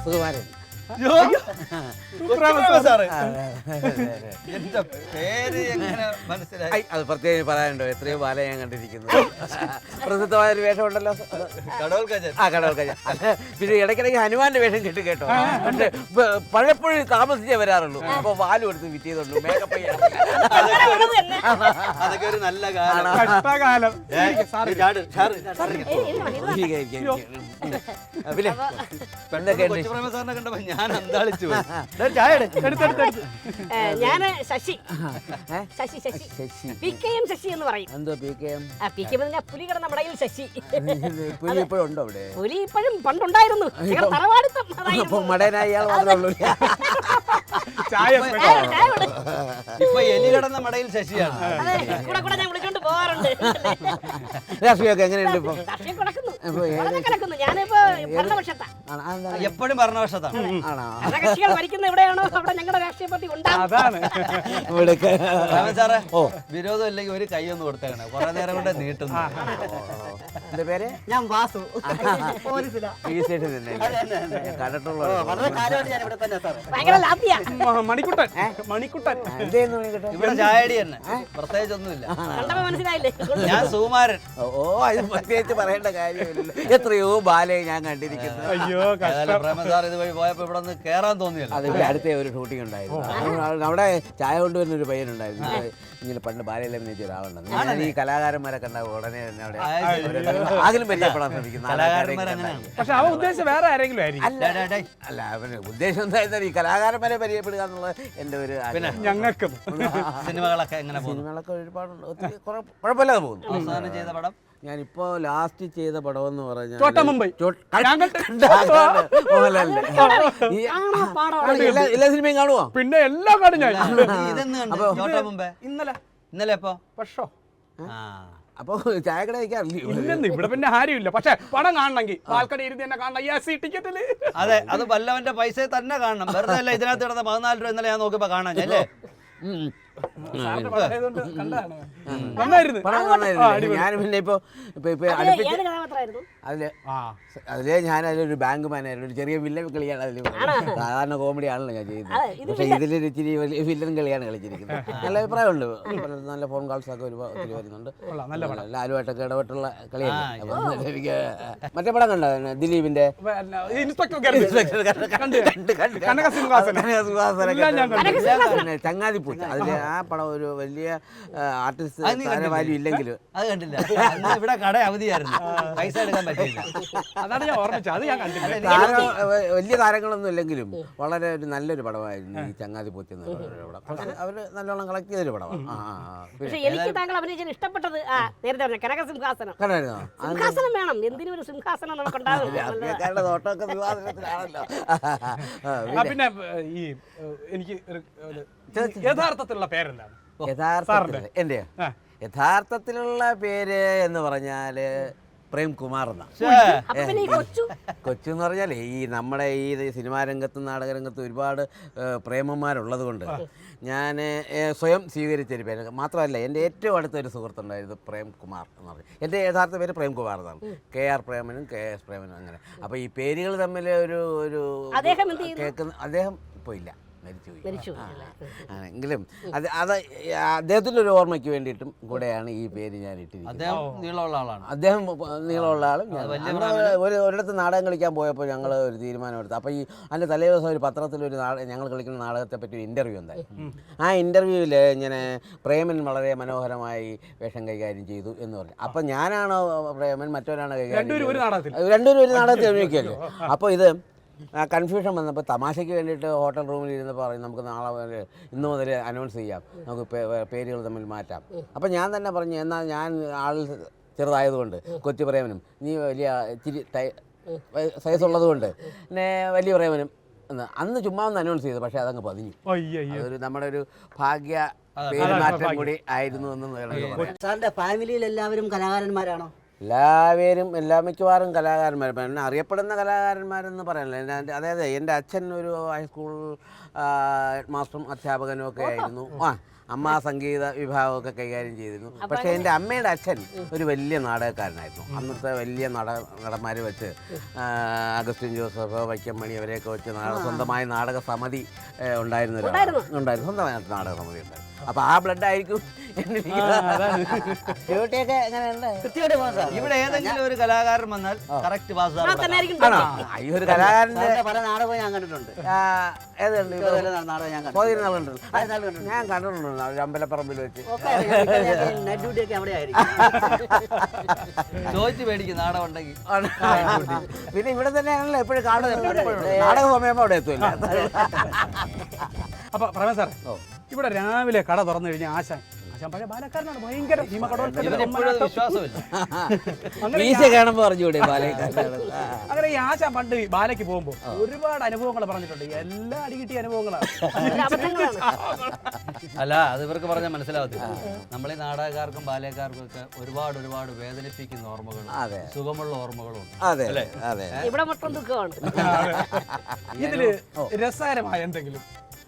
സുകുമാരൻ. എന്റെ പേര് എങ്ങനെ മനസ്സിലായി? അത് പ്രത്യേകം പറയാനുണ്ടോ? എത്രയോ ബാല ഞാൻ കണ്ടിരിക്കുന്നു. പ്രസിദ്ധമായ ഒരു വേഷം ഉണ്ടല്ലോ, കടവൽ ഗജൻ. ആ കടവൽ ഗജൻ. പിന്നെ ഇടയ്ക്കിടയ്ക്ക് ഹനുമാന്റെ വേഷം കിട്ടും കേട്ടോ. പക്ഷെ പലപ്പോഴും താമസിച്ചേ വരാറുള്ളൂ. അപ്പൊ വാല് കൊടുത്ത് വിറ്റ് ചെയ്തുള്ളൂ. മേക്കപ്പ് അതൊക്കെ ഒരു നല്ല കാലം. പിന്നെ സാറിനെ കണ്ടപ്പോ ഞാൻ അന്താളിച്ചു. ഞാന് ശശി ശശി ശശി ശശി. PKM ശശി എന്ന് പറയും. എന്തോ PKM? PKM പുലി കിടന്ന മടയിൽ ശശി. പുലി ഇപ്പോഴും ഉണ്ടോ അവിടെ? പുലി ഇപ്പോഴും പണ്ടുണ്ടായിരുന്നു. തറവാടിത്തം അപ്പൊ മടയനായി ഇയാൾ മാത്രമേ ഉള്ളൂ. ഇപ്പൊ എലി കിടന്ന മടയിൽ ശശിയാണ്. കൂടെ കൂടെ ഞാൻ വിളിച്ചോണ്ട് പോവാറുണ്ട്. രാഷ്ട്രീയമൊക്കെ എങ്ങനെയുണ്ട് ഇപ്പൊ? രാഷ്ട്രീയം കിടക്കുന്നു. ഞാനിപ്പോ ഭരണപക്ഷത്താ. എപ്പോഴും ഭരണപക്ഷത്താണ്. കക്ഷികൾ ഭരിക്കുന്ന എവിടെയാണോ അവിടെ ഞങ്ങളുടെ രാഷ്ട്രീയ പാർട്ടി ഉണ്ടാവും. സാറേ വിരോധം ഇല്ലെങ്കിൽ ഒരു കൈ ഒന്ന് കൊടുത്തേക്കണേ. കുറെ നേരം കൊണ്ട് നീട്ടുന്നു. എന്റെ പേര് ഞാൻ വാസു. പോലീസിലാ. ഭയങ്കര ലാത്തിയാ. മണിക്കുട്ടൻ. ഇവിടെ ചായടി തന്നെ, പ്രത്യേകിച്ച് ഒന്നുമില്ല. കണ്ടപ്പോ മനസ്സിലായില്ലേ? ഞാൻ സുകുമാരൻ. ഓ അത് പ്രത്യേകിച്ച് പറയേണ്ട കാര്യമില്ലല്ലോ. എത്രയോ ബാലയെ ഞാൻ കണ്ടിരിക്കുന്നു. അയ്യോ പ്രേമസാർ ഇതുവഴി പോയപ്പോ ഇവിടെ ഒന്ന് കേറാൻ തോന്നിയല്ലോ. അത് അടുത്ത ഒരു ഷൂട്ടിംഗ് ഉണ്ടായിരുന്നു. അവിടെ ചായ കൊണ്ടുവരുന്ന ഒരു പയ്യനുണ്ടായിരുന്നു. ഇങ്ങനെ പണ്ട് ബാലയിൽ അഭിനയിച്ച ഒരാളുണ്ടെന്ന്. ഞാൻ ഈ കലാകാരന്മാരെ കണ്ട ഉടനെ തന്നെ അവിടെ ആകിലും പരിചയപ്പെടാൻ ശ്രമിക്കുന്നു. പക്ഷെ അവൻ ഉദ്ദേശിച്ച വേറെ ആരെങ്കിലും ആയിരിക്കും. അല്ല അവന് ഉദ്ദേശം എന്തായിരുന്നാലും ഈ കലാകാരന്മാരെ പരിചയപ്പെടുക എന്നുള്ളത് എന്റെ ഒരു ഞങ്ങൾക്കും. സിനിമകളൊക്കെ എങ്ങനെ പോകുന്നു? സിനിമകളൊക്കെ ഒരുപാടുണ്ട്, ഒത്തിരി കുഴപ്പമില്ലാതെ പോകുന്നു. അവസാനം ചെയ്ത പടം ഞാനിപ്പോ ലാസ്റ്റ് ചെയ്ത പടം എന്ന് പറഞ്ഞാൽ ചോട്ടാ മുംബൈ. എല്ലാ സിനിമയും കാണുവോ? പിന്നെ എല്ലാം കാണും ഞാൻ. ചോട്ടാ മുമ്പേ ഇന്നലെ എപ്പോ? പക്ഷോ അപ്പൊ ചായക്കട വയ്ക്കാറില്ലേ? ഇല്ലെന്ന് ഇവിടെ പിന്നെ ആരുമില്ല. പക്ഷെ പടം കാണണമെങ്കിൽ പാൽക്കട ഇരുന്ന് തന്നെ കാണണം. ടിക്കറ്റില്. അതെ, അത് വല്ലവന്റെ പൈസ തന്നെ കാണണം. വെറുതെ അല്ല ഇതിനകത്ത് കിടന്ന 14 രൂപ ഇന്നലെ ഞാൻ നോക്കിയപ്പോ കാണാൻ അല്ലേ? ഞാൻ പിന്നെ ഇപ്പൊ അതിലെ ഞാൻ അതിലൊരു ബാങ്ക് മാനേജർ, ഒരു ചെറിയ വില്ലൻ കളിയാണ് അതിൽ. സാധാരണ കോമഡി ആണല്ലോ ഞാൻ ചെയ്യുന്നത്. പക്ഷെ ഇതിലൊരു ഇച്ചിരി വലിയ വില്ലൻ കളിയാണ് കളിച്ചിരിക്കുന്നത്. നല്ല അഭിപ്രായമുണ്ട്. നല്ല ഫോൺ കോൾസ് ഒക്കെ ഒത്തിരി വരുന്നുണ്ട്. ലാലുമായിട്ടൊക്കെ ഇടപെട്ടുള്ള കളിയാണ്. എനിക്ക് മറ്റേ പടം കണ്ടോ ദിലീപിന്റെ ചങ്ങാതിപ്പൂച്ച? അതില് ആ പടം ഒരു വലിയ ആർട്ടിസ്റ്റ് വാല്യൂ ഇല്ലെങ്കിലും അത് കണ്ടില്ല. ഇവിടെ കട അവധിയായിരുന്നു, പൈസ എടുക്കാൻ പറ്റില്ല. അതാണ് ഞാൻ ഓർമ്മിച്ചത്. അത് ഞാൻ കണ്ടില്ല. വലിയ താരങ്ങളൊന്നും ഇല്ലെങ്കിലും വളരെ ഒരു നല്ലൊരു പടമായിരുന്നു ഈ ചങ്ങാതിപ്പൂച്ച എന്ന പടം. അവര് നല്ലോണം കളക്ട് ചെയ്തൊരു പടമാണ്. എനിക്ക് താങ്കൾ അഭിനയിച്ചാൽ ഇഷ്ടപ്പെട്ടത് നേരത്തെ പറഞ്ഞ കനകസിംഹാസനം. സിംഹാസനം വേണം, എന്തിനും ഒരു സിംഹാസനം നമുക്കുണ്ടാകും. തോട്ടമൊക്കെ വിവാദത്തിലാണല്ലോ. പിന്നെ ഈ എനിക്ക് യഥാർത്ഥത്തിലുള്ള പേരെന്താണ്? എന്റെ യഥാർത്ഥത്തിലുള്ള പേര് എന്ന് പറഞ്ഞാല് പ്രേംകുമാർ എന്നാണ്. കൊച്ചു എന്ന് പറഞ്ഞാൽ ഈ നമ്മുടെ ഈ സിനിമാ രംഗത്തും നാടകരംഗത്തും ഒരുപാട് പ്രേമന്മാരുള്ളത് കൊണ്ട് ഞാൻ സ്വയം സ്വീകരിച്ചൊരു പേര്. മാത്രമല്ല എൻ്റെ ഏറ്റവും അടുത്തൊരു സുഹൃത്തുണ്ടായിരുന്നു പ്രേംകുമാർ എന്ന് പറഞ്ഞു. എൻ്റെ യഥാർത്ഥ പേര് പ്രേംകുമാർ എന്നാണ്. KR പ്രേമനും KS പ്രേമനും അങ്ങനെ. അപ്പോൾ ഈ പേരുകൾ തമ്മിൽ ഒരു കേൾക്കുന്ന അദ്ദേഹം ഇപ്പോൾ ഇല്ല, മരിച്ചു. എങ്കിലും അത് അദ്ദേഹത്തിൻ്റെ ഒരു ഓർമ്മയ്ക്ക് വേണ്ടിയിട്ടും കൂടെയാണ് ഈ പേര് ഞാൻ ഇട്ടിരിക്കുന്നത്. അദ്ദേഹം നീളമുള്ള ആളും. ഒരിടത്ത് നാടകം കളിക്കാൻ പോയപ്പോൾ ഞങ്ങൾ ഒരു തീരുമാനമെടുത്തു. അപ്പോൾ ഈ അതിൻ്റെ തലേ ദിവസം ഒരു പത്രത്തിലൊരു ഞങ്ങൾ കളിക്കുന്ന നാടകത്തെ പറ്റി ഒരു ഇൻ്റർവ്യൂ ഉണ്ടായി. ആ ഇൻ്റർവ്യൂവിൽ ഇങ്ങനെ പ്രേമൻ വളരെ മനോഹരമായി വേഷം കൈകാര്യം ചെയ്തു എന്ന് പറഞ്ഞു. അപ്പം ഞാനാണോ പ്രേമൻ, മറ്റവരാണോ കൈകാര്യം? രണ്ടുപേരും ഒരു നാടകത്തിൽ അഭിനയിക്കുമല്ലോ. അപ്പോൾ ഇത് കൺഫ്യൂഷൻ വന്നപ്പോൾ തമാശയ്ക്ക് വേണ്ടിയിട്ട് ഹോട്ടൽ റൂമിൽ ഇരുന്നപ്പോൾ പറയും നമുക്ക് നാളെ ഇന്ന് മുതൽ അനൗൺസ് ചെയ്യാം, നമുക്ക് പേരുകൾ തമ്മിൽ മാറ്റാം. അപ്പോൾ ഞാൻ തന്നെ പറഞ്ഞു, എന്നാൽ ഞാൻ ആളിൽ ചെറുതായതുകൊണ്ട് കൊച്ചു പ്രേമനും, നീ വലിയ ഇച്ചിരി സൈസുള്ളത് കൊണ്ട് പിന്നെ വലിയ പ്രേമനും എന്ന് അന്ന് ചുമ്മാ ഒന്ന് അനൗൺസ് ചെയ്തു. പക്ഷേ അതങ്ങ് പതിഞ്ഞു. അതൊരു നമ്മുടെ ഒരു ഭാഗ്യ പേരുമാറ്റം കൂടി ആയിരുന്നു എന്ന്. സാറിന്റെ ഫാമിലിയിൽ എല്ലാവരും കലാകാരന്മാരാണോ? എല്ലാ മിക്കവാറും കലാകാരന്മാർ, പിന്നെ അറിയപ്പെടുന്ന കലാകാരന്മാരെന്ന് പറയാനില്ല. അതായത് എൻ്റെ അച്ഛൻ ഒരു ഹൈസ്കൂൾ ഹെഡ് മാസ്റ്ററും അധ്യാപകനും ഒക്കെ ആയിരുന്നു. അമ്മ സംഗീത വിഭാഗമൊക്കെ കൈകാര്യം ചെയ്തിരുന്നു. പക്ഷേ എൻ്റെ അമ്മയുടെ അച്ഛൻ ഒരു വലിയ നാടകക്കാരനായിരുന്നു. അന്നത്തെ വലിയ നടന്മാർ വെച്ച് അഗസ്റ്റിൻ ജോസഫ്, വൈക്കമ്മണി അവരെയൊക്കെ വെച്ച് സ്വന്തമായ നാടക സമിതി ഉണ്ടായിരുന്നു. സ്വന്തമായ നാടക സമിതി ഉണ്ടായിരുന്നു. അപ്പൊ ആ ബ്ലഡ് ആയിരിക്കും ഇവിടെ ഏതെങ്കിലും ഒരു കലാകാരൻ വന്നാൽ കറക്റ്റ് പാസ് ഈ ഒരു കലാകാരന്റെ പല നാടകവും ഞാൻ കണ്ടിട്ടുണ്ട്. നാടകം ഞാൻ കണ്ടിട്ടുണ്ട് ഒരു അമ്പലപ്പറമ്പിൽ വെച്ച്. നൈറ്റ് ഡ്യൂട്ടി ഒക്കെ അവിടെ ആയിരിക്കും. ചോദിച്ചു മേടിക്കും നാടകം ഉണ്ടെങ്കിൽ. പിന്നെ ഇവിടെ തന്നെയാണല്ലോ എപ്പോഴും കാണുന്നത്. നാടക സമയമാകുമ്പോൾ അവിടെ എത്തുമല്ലോ. അപ്പൊ പ്രമേശ് സാർ, ഇവിടെ രാവിലെ കട തുറന്നു കഴിഞ്ഞാൽ ആശാൻ പഴയ ബാലക്കാരനാണ്. ഭയങ്കര വിശ്വാസമില്ല. അങ്ങനെ ഈ ആശാൻ പണ്ട് ബാലയ്ക്ക് പോകുമ്പോ ഒരുപാട് അനുഭവങ്ങൾ പറഞ്ഞിട്ടുണ്ട്. എല്ലാം അടികിട്ടിയ അനുഭവങ്ങളാണ്. അല്ല, അത് ഇവർക്ക് പറഞ്ഞാൽ മനസ്സിലാവത്തില്ല. നമ്മളീ നാടകക്കാർക്കും ബാലയക്കാർക്കും ഒക്കെ ഒരുപാട് വേദനിപ്പിക്കുന്ന ഓർമ്മകളും സുഖമുള്ള ഓർമ്മകളും ഇവിടെ മൊത്തം ദുഃഖമാണ്. ഇതില് രസകരമായ എന്തെങ്കിലും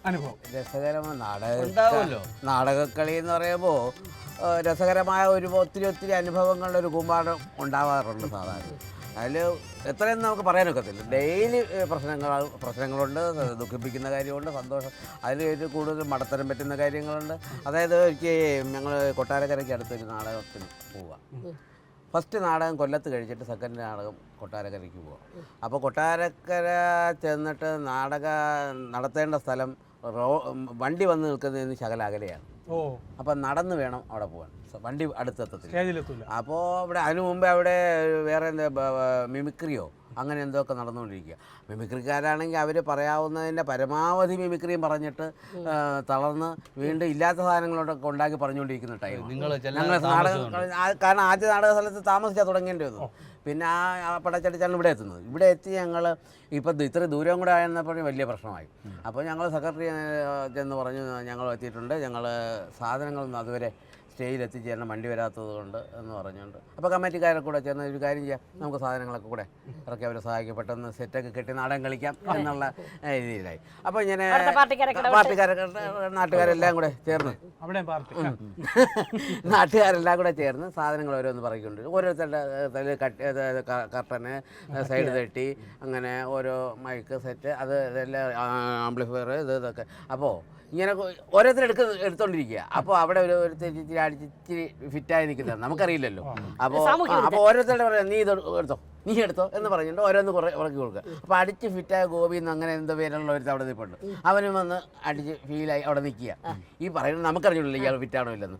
അനുഭവം? രസകരമായ ഉണ്ടാവുമല്ലോ. നാടകക്കളി എന്ന് പറയുമ്പോൾ രസകരമായ ഒത്തിരി അനുഭവങ്ങളുടെ ഒരു കൂമ്പാടം ഉണ്ടാവാറുണ്ട് സാധാരണ. അതിൽ എത്രയെന്ന് നമുക്ക് പറയാനൊക്കത്തില്ല. ഡെയിലി പ്രശ്നങ്ങളുണ്ട്, ദുഃഖിപ്പിക്കുന്ന കാര്യമുണ്ട്, സന്തോഷം. അതിൽ കൂടുതൽ മടത്തരം പറ്റുന്ന കാര്യങ്ങളുണ്ട്. അതായത് എനിക്ക് ഞങ്ങൾ കൊട്ടാരക്കരയ്ക്ക് അടുത്തൊരു നാടകത്തിന് പോവാം. ഫസ്റ്റ് നാടകം കൊല്ലത്ത് കഴിച്ചിട്ട് സെക്കൻഡ് നാടകം കൊട്ടാരക്കരയ്ക്ക് പോവാം. അപ്പോൾ കൊട്ടാരക്കര ചെന്നിട്ട് നടത്തേണ്ട സ്ഥലം വണ്ടി വന്ന് നിൽക്കുന്നതിന് ശകല അകലെയാണ്. അപ്പം നടന്ന് വേണം അവിടെ പോകാൻ. വണ്ടി അടുത്തെത്തത്തില്ല. അപ്പോൾ അവിടെ അതിനു മുമ്പേ അവിടെ വേറെ മിമിക്രിയോ അങ്ങനെ എന്തൊക്കെ നടന്നുകൊണ്ടിരിക്കുക. മിമിക്രിക്കാരാണെങ്കിൽ അവർ പറയാവുന്നതിൻ്റെ പരമാവധി മിമിക്രിയും പറഞ്ഞിട്ട് തളർന്ന് വീണ്ടും ഇല്ലാത്ത സാധനങ്ങളോടൊക്കെ ഉണ്ടാക്കി പറഞ്ഞുകൊണ്ടിരിക്കുന്ന ടൈം. കാരണം ആദ്യ നാടക സ്ഥലത്ത് താമസിച്ചാൽ തുടങ്ങേണ്ടി വന്നു. പിന്നെ ആ പടച്ചടിച്ചാണ് ഇവിടെ എത്തുന്നത്. ഇവിടെ എത്തി ഞങ്ങൾ ഇപ്പം ഇത്ര ദൂരം കൂടെ ആയെന്നപ്പോഴും വലിയ പ്രശ്നമായി. അപ്പോൾ ഞങ്ങൾ സെക്രട്ടറി ചെന്ന് പറഞ്ഞു, ഞങ്ങൾ എത്തിയിട്ടുണ്ട്, ഞങ്ങൾ സാധനങ്ങളൊന്നും അതുവരെ സ്റ്റേജിൽ എത്തിച്ചേരണം, വണ്ടി വരാത്തത് കൊണ്ട് എന്ന് പറഞ്ഞുകൊണ്ട്. അപ്പോൾ കമ്മിറ്റിക്കാരെ കൂടെ ചേർന്ന് ഒരു കാര്യം ചെയ്യാം, നമുക്ക് സാധനങ്ങളൊക്കെ കൂടെ ഇറക്കി അവരെ സഹായിക്കും, പെട്ടെന്ന് സെറ്റൊക്കെ കെട്ടി നാടകം കളിക്കാം എന്നുള്ള രീതിയിലായി. അപ്പോൾ ഇങ്ങനെ നാട്ടുകാരെല്ലാം കൂടെ ചേർന്ന് സാധനങ്ങൾ ഓരോന്ന് പറയിക്കൊണ്ട് ഓരോരുത്തരുടെ തലയിൽ കർട്ടന് സൈഡ് തട്ടി അങ്ങനെ ഓരോ മൈക്ക് സെറ്റ് അത് ഇതെല്ലാം ആംപ്ലിഫയർ ഇതൊക്കെ. അപ്പോൾ ഇങ്ങനെ ഓരോരുത്തർ എടുത്തോണ്ടിരിക്കുക. അപ്പോൾ അവിടെ ഇച്ചിരി അടിച്ചിരി ഫിറ്റായി നിൽക്കുന്നത് നമുക്കറിയില്ലല്ലോ. അപ്പോൾ ഓരോരുത്തരുടെ പറയാം, നീ എടുത്തോ എന്ന് പറഞ്ഞിട്ട് ഓരോന്ന് ഉറക്കി കൊടുക്കുക. അപ്പോൾ അടിച്ച് ഫിറ്റായ ഗോപി എന്ന് അങ്ങനെ എന്തോ പേരുള്ള ഒരു അവിടെ നിൽപ്പുണ്ട്. അവനും വന്ന് അടിച്ച് ഫീലായി അവിടെ നിൽക്കുക. ഈ പറയുന്നത് നമുക്കറിഞ്ഞില്ല ഇയാൾ ഫിറ്റാണോ ഇല്ലെന്ന്.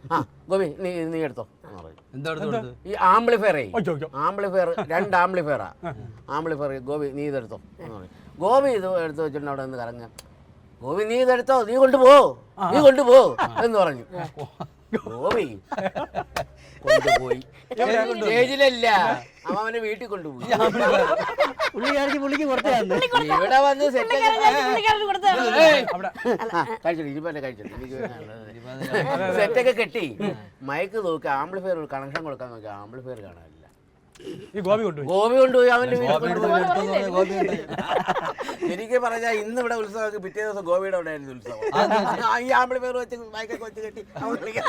ഗോപി നീ എടുത്തോ എന്ന് പറയും. ഈ ആംപ്ലിഫയറേ, ആംപ്ലിഫയർ 2 ആംപ്ലിഫയറാ. ആംപ്ലിഫയർ ഗോപി നീ ഇതെടുത്തോ എന്ന് പറയും. ഗോപി ഇത് എടുത്ത് വെച്ചിട്ടുണ്ട് അവിടെ നിന്ന് കറങ്ങുക. ഗോപി നീ ഇതെടുത്തോ, നീ കൊണ്ടുപോ എന്ന് പറഞ്ഞു. ഗോപി കൊണ്ടുപോയി സ്റ്റേജിലല്ല, അവനെ വീട്ടിൽ കൊണ്ടുപോയി. ഇവിടെ വന്ന് സെറ്റൊക്കെ കെട്ടി മയക്ക് നോക്കി ആംപ്ലിഫയർ കണക്ഷൻ കൊടുക്കാൻ നോക്കി, ആംപ്ലിഫയർ കാണാനില്ല. ഗോപി കൊണ്ടുപോയി അവന്റെ എനിക്ക് പറഞ്ഞാൽ ഇന്ന് ഇവിടെ ഉത്സവം, പിറ്റേ ദിവസം ഗോപിയുടെ അവിടെ ആയിരുന്നു ഉത്സവം. ഈ ആംപ്ലിഫയർ വെച്ച് മയക്കൊക്കെ വെച്ച് കെട്ടി അവൻ കളിക്കാൻ